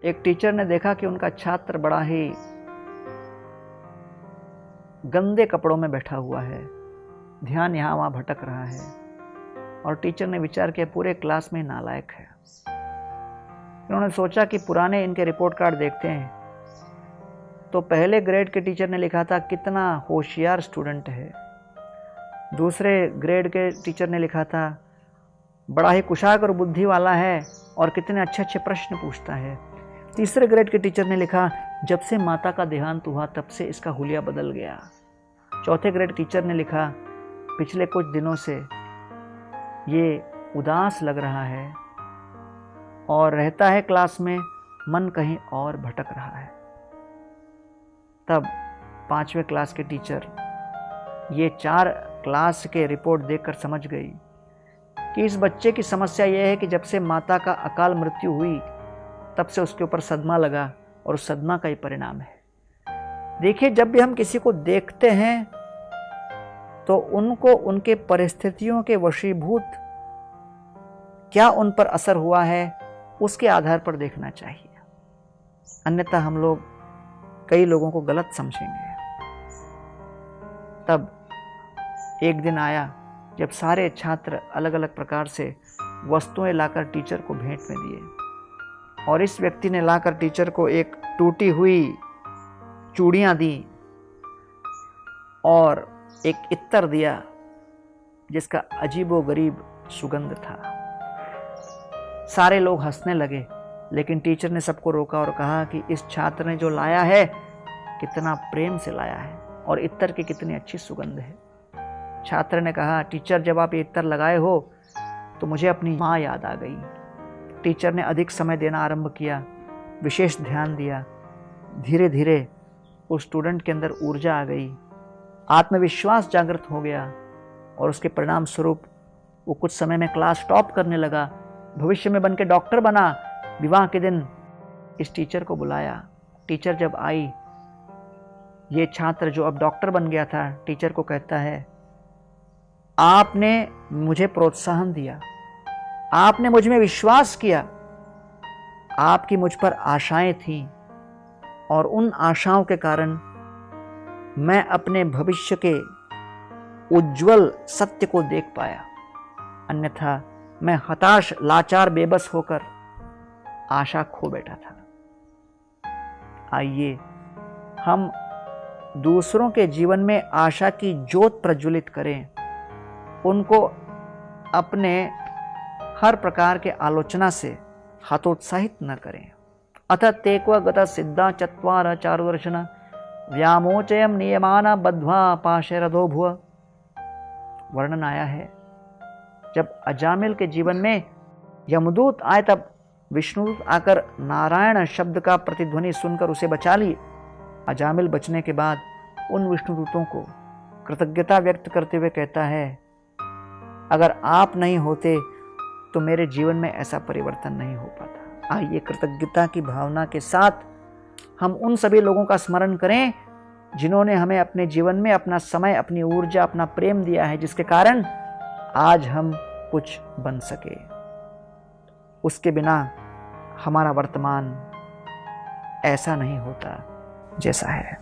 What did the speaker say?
एक टीचर ने देखा कि उनका छात्र बड़ा ही गंदे कपड़ों में बैठा हुआ है, ध्यान यहाँ वहाँ भटक रहा है, और टीचर ने विचार किया पूरे क्लास में नालायक है। उन्होंने सोचा कि पुराने इनके रिपोर्ट कार्ड देखते हैं। तो पहले ग्रेड के टीचर ने लिखा था कितना होशियार स्टूडेंट है, दूसरे ग्रेड के टीचर ने लिखा था बड़ा ही कुशाग्र और बुद्धि वाला है और कितने अच्छे अच्छे प्रश्न पूछता है, तीसरे ग्रेड के टीचर ने लिखा जब से माता का देहांत हुआ तब से इसका हुलिया बदल गया, चौथे ग्रेड टीचर ने लिखा पिछले कुछ दिनों से ये उदास लग रहा है और रहता है क्लास में, मन कहीं और भटक रहा है। तब पांचवें क्लास के टीचर ये 4 क्लास के रिपोर्ट देखकर समझ गई कि इस बच्चे की समस्या यह है कि जब से माता का अकाल मृत्यु हुई तब से उसके ऊपर सदमा लगा और उस सदमा का ही परिणाम है। देखिए, जब भी हम किसी को देखते हैं तो उनको उनके परिस्थितियों के वशीभूत क्या उन पर असर हुआ है उसके आधार पर देखना चाहिए, अन्यथा हम लोग कई लोगों को गलत समझेंगे। तब एक दिन आया जब सारे छात्र अलग अलग प्रकार से वस्तुएं लाकर टीचर को भेंट में दिए, और इस व्यक्ति ने लाकर टीचर को एक टूटी हुई चूड़ियां दी और एक इत्तर दिया जिसका अजीबोगरीब सुगंध था। सारे लोग हंसने लगे, लेकिन टीचर ने सबको रोका और कहा कि इस छात्र ने जो लाया है कितना प्रेम से लाया है और इत्तर की कितनी अच्छी सुगंध है। छात्र ने कहा टीचर, जब आप ये इत्तर लगाए हो तो मुझे अपनी माँ याद आ गई। टीचर ने अधिक समय देना आरंभ किया, विशेष ध्यान दिया। धीरे धीरे उस स्टूडेंट के अंदर ऊर्जा आ गई, आत्मविश्वास जागृत हो गया और उसके परिणाम स्वरूप वो कुछ समय में क्लास टॉप करने लगा, भविष्य में बन के डॉक्टर बना। विवाह के दिन इस टीचर को बुलाया। टीचर जब आई, ये छात्र जो अब डॉक्टर बन गया था टीचर को कहता है आपने मुझे प्रोत्साहन दिया, आपने मुझ में विश्वास किया, आपकी मुझ पर आशाएं थीं और उन आशाओं के कारण मैं अपने भविष्य के उज्जवल सत्य को देख पाया, अन्यथा मैं हताश, लाचार, बेबस होकर आशा खो बैठा था। आइए हम दूसरों के जीवन में आशा की ज्योत प्रज्वलित करें, उनको अपने हर प्रकार के आलोचना से हतोत्साहित न करें। अथ तेक्व गत सिद्धा चत्वार चारुदर्शन व्यामोचयम नियमाना बद्ध्वा पाशैरधो भुव। वर्णन आया है जब अजामिल के जीवन में यमदूत आए तब विष्णुदूत आकर नारायण शब्द का प्रतिध्वनि सुनकर उसे बचा ली। अजामिल बचने के बाद उन विष्णुदूतों को कृतज्ञता व्यक्त करते हुए कहता है अगर आप नहीं होते तो मेरे जीवन में ऐसा परिवर्तन नहीं हो पाता। आइए कृतज्ञता की भावना के साथ हम उन सभी लोगों का स्मरण करें जिन्होंने हमें अपने जीवन में अपना समय, अपनी ऊर्जा, अपना प्रेम दिया है, जिसके कारण आज हम कुछ बन सके। उसके बिना हमारा वर्तमान ऐसा नहीं होता जैसा है।